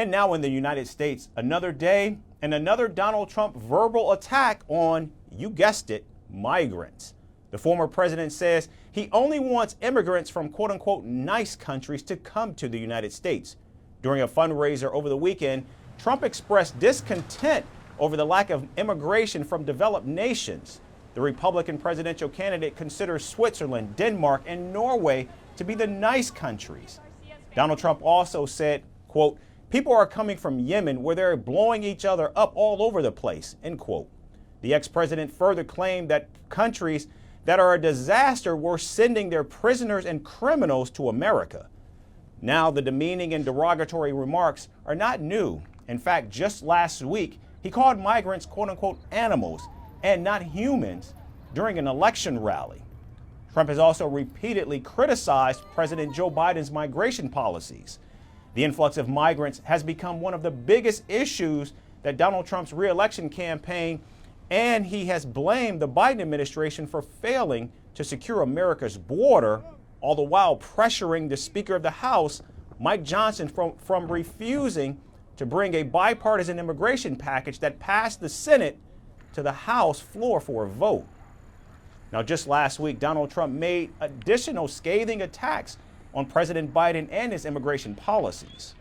And now in the United States, another day and another Donald Trump verbal attack on, you guessed it, migrants. The former president says he only wants immigrants from quote unquote nice countries to come to the United States. During a fundraiser over the weekend, Trump expressed discontent over the lack of immigration from developed nations. The Republican presidential candidate considers Switzerland, Denmark, and Norway to be the nice countries. Donald Trump also said, quote, people are coming from Yemen where they're blowing each other up all over the place, end quote. The ex-president further claimed that countries that are a disaster were sending their prisoners and criminals to America. Now, the demeaning and derogatory remarks are not new. In fact, just last week, he called migrants, quote unquote, animals and not humans during an election rally. Trump has also repeatedly criticized President Joe Biden's migration policies. The influx of migrants has become one of the biggest issues that Donald Trump's reelection campaign, and he has blamed the Biden administration for failing to secure America's border, all the while pressuring the Speaker of the House, Mike Johnson, from refusing to bring a bipartisan immigration package that passed the Senate to the House floor for a vote. Now, just last week, Donald Trump made additional scathing attacks on President Biden and his immigration policies.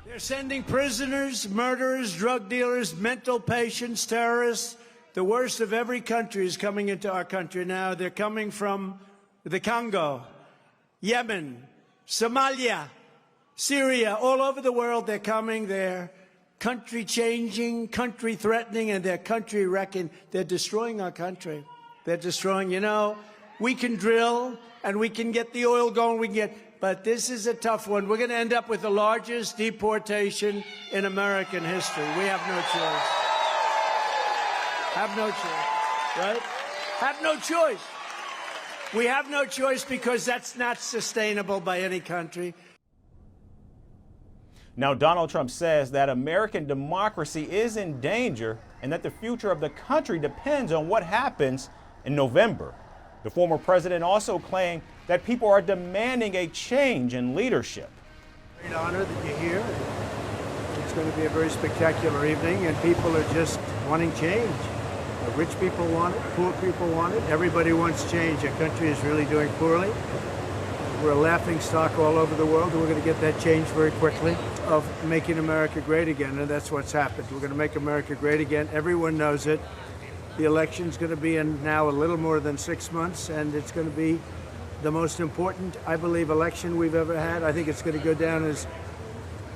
They're sending prisoners, murderers, drug dealers, mental patients, terrorists. The worst of every country is coming into our country now. They're coming from the Congo, Yemen, Somalia, Syria, all over the world. They're coming. They're country changing, country threatening, and they're country wrecking. They're destroying our country. They're destroying, we can drill and we can get the oil going, but this is a tough one. We're going to end up with the largest deportation in American history. We have no choice. Have no choice, right? Have no choice. We have no choice because that's not sustainable by any country. Now, Donald Trump says that American democracy is in danger and that the future of the country depends on what happens in November. The former president also claimed that people are demanding a change in leadership. Great honor that you're here. It's going to be a very spectacular evening, and people are just wanting change. The rich people want it, poor people want it, everybody wants change. Our country is really doing poorly. We're a laughing stock all over the world, and we're going to get that change very quickly of making America great again, and that's what's happened. We're going to make America great again. Everyone knows it. The election's going to be in now a little more than 6 months, and it's going to be the most important, I believe, election we've ever had. I think it's going to go down as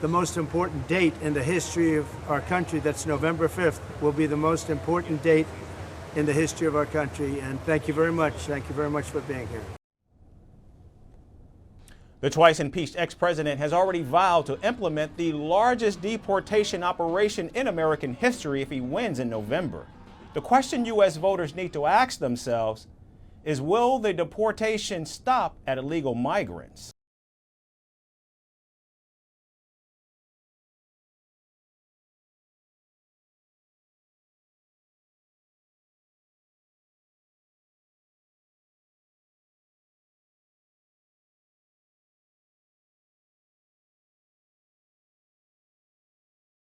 the most important date in the history of our country. That's November 5th, will be the most important date in the history of our country. And thank you very much. Thank you very much for being here. The twice impeached ex-president has already vowed to implement the largest deportation operation in American history if he wins in November. The question U.S. voters need to ask themselves is, will the deportation stop at illegal migrants?